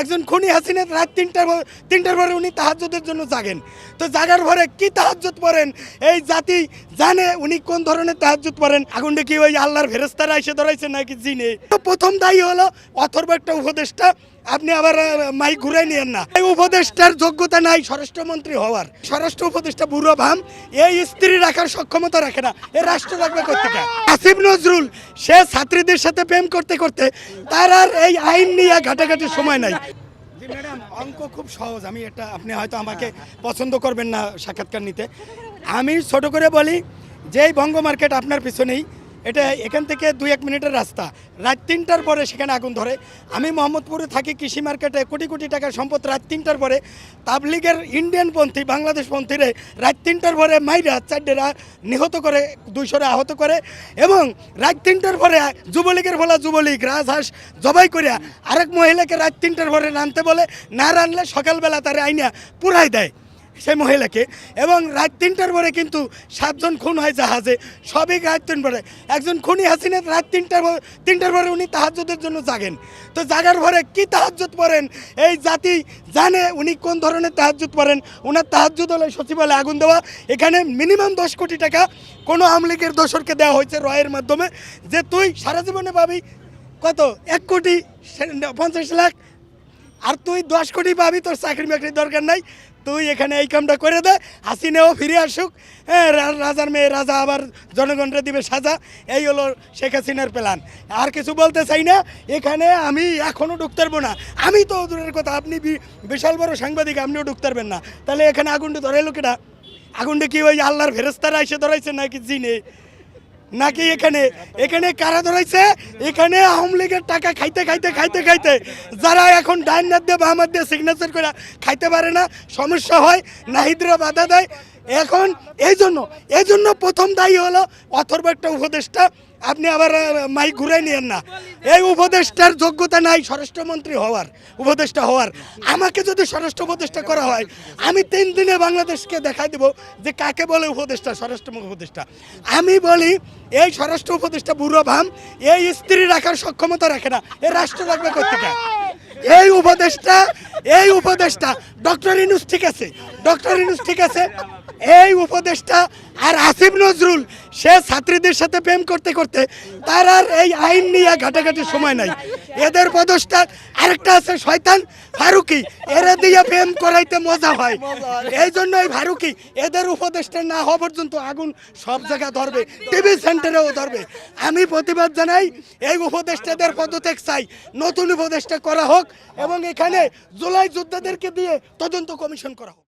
একজন খুনি হাসিনা রাত তিনটার পরে উনি তাহাজ্জুদের জন্য জাগেন। তো জাগার পরে কি তাহাজ্জুদ পড়েন এই জাতি জানে উনি কোন ধরনের তাহাজ্জুদ পড়েন। আগুনটা কি ওই আল্লাহর ফেরেশতারা এসে ধরাইছে নাকি জিনে? তো প্রথম দায়ী হলো অথর্ব একটা উপদেষ্টা। আপনি আবার মাইক ঘুরাই নিয়েন না। এই উপদেষ্টার যোগ্যতা নাই স্বরাষ্ট্রমন্ত্রী হওয়ার। স্বরাষ্ট্র উপদেষ্টা বুড়ো ভাম, এই স্ত্রী রাখার সক্ষমতা রাখে না। এ রাষ্ট্র রাখবে কোথেকে? আসিফ নজরুল সে ছাত্রীদের সাথে প্রেম করতে করতে তার আর এই আইন নিয়ে ঘাটাঘাটির সময় নাই। জি ম্যাডাম, অঙ্ক খুব সহজ। আমি এটা আপনি হয়তো আমাকে পছন্দ করবেন না সাক্ষাৎকার নিতে। আমি ছোট করে বলি যে এই বঙ্গ মার্কেট আপনার পিছনেই, এটা এখান থেকে 2-1 মিনিটের রাস্তা। রাত 3টার পরে সেখানে আগুন ধরে। আমি মোহাম্মদপুরে থাকি, কৃষি মার্কেটে কোটি কোটি টাকার সম্পদ রাত 3টার পরে তাবলিগের ইন্ডিয়ানপন্থী বাংলাদেশপন্থীরে রাত 3টার পরে মাইরা 4টা নিহত করে, 200 আহত করে। এবং রাত 3টার পরে যুবলীগের বলা যুবলীগ রাজহাঁস জবাই করিয়া আরেক মহিলাকে রাত 3টার পরে রানতে বলে, না রানলে সকালবেলা তারে আইনা পুরাই দেয় সেই মহিলাকে। এবং রাত 3টার পরে কিন্তু 7 জন খুন হয় জাহাজে, সবই রাত 3 পরে। একজন খুনি হাসিনা রাত 3টার পরে উনি তাহাজ্জুদের জন্য জাগেন। তো জাগার পরে কি তাহাজ্জুদ পড়েন এই জাতি জানে উনি কোন ধরনের তাহাজ্জুদ পড়েন। ওনার তাহাজ্জুদ হলে সচিবালয়ে আগুন দেওয়া। এখানে মিনিমাম 10 কোটি টাকা কোনো আওয়ামী লীগের দোসরকে দেওয়া হয়েছে রয়ের মাধ্যমে, যে তুই সারা জীবনে পাবি কত 1,50,00,000, আর তুই 10 কোটি পাবি, তোর চাকরি বাকরির দরকার নাই, তুই এখানে এই কামটা করে দে, হাসিনাও ফিরে আসুক, হ্যাঁ রাজার মেয়ে রাজা আবার জনগণরে দিবে সাজা। এই হলো শেখ হাসিনার প্ল্যান। আর কিছু বলতে চাই না। এখানে আমি এখনও ঢুকতে পারবো না। আমি তো দূরের কথা, আপনি বিশাল বড় সাংবাদিক, আপনিও ঢুকতে পারবেন না। তাহলে এখানে আগুনটা ধরাইলো কেটা? আগুনটা কি ওই আল্লাহর ফেরেশতারা এসে ধরাইছে নাকি জিনে? নাকি এখানে কারা ধরাইছে? এখানে আওয়ামী লীগের টাকা খাইতে খাইতে খাইতে খাইতে যারা এখন ডাইন নাদ দিয়ে বাম দিয়ে সিগনেচার করে খাইতে পারে না, সমস্যা হয়, নাহিদরা বাধা দেয়। এখন এই জন্য প্রথম দায়ী হলো অথর্ব একটা উপদেষ্টা। আপনি আবার মাইক ঘুরাই নিয়েন না। এই উপদেষ্টার যোগ্যতা নাই স্বরাষ্ট্রমন্ত্রী হওয়ার, উপদেষ্টা হওয়ার। আমাকে যদি স্বরাষ্ট্র উপদেষ্টা করা হয়, আমি 3 দিনে বাংলাদেশকে দেখাই দেব যে কাকে বলে উপদেষ্টা, স্বরাষ্ট্র উপদেষ্টা। আমি বলি এই স্বরাষ্ট্র উপদেষ্টা বুড়ো ভাম, এই স্ত্রী রাখার সক্ষমতা রাখে না। এ রাষ্ট্র রাখবে কোথেকে? এই উপদেষ্টা ডক্টর ইউনূস ঠিক আছে, ডক্টর ইউনূস ঠিক আছে। এই উপদেষ্টা আর আসিফ নজরুল সে ছাত্রীদের সাথে প্রেম করতে করতে তার আর এই আইন নিয়ে ঘাটাঘাটির সময় নাই। এদের পদস্থ আরেকটা আছে শয়তান ফারুকি, এরা দিয়ে প্রেম করাইতে মজা হয়। এই জন্য এই ফারুকি এদের উপদেষ্টা না হওয়া পর্যন্ত আগুন সব জায়গায় ধরবে, টিভি সেন্টারেও ধরবে। আমি প্রতিবাদ জানাই, এই উপদেষ্টাদের পদত্যাগ চাই, নতুন উপদেষ্টা করা হোক এবং এখানে জুলাই যোদ্ধাদেরকে দিয়ে তদন্ত কমিশন করা হোক।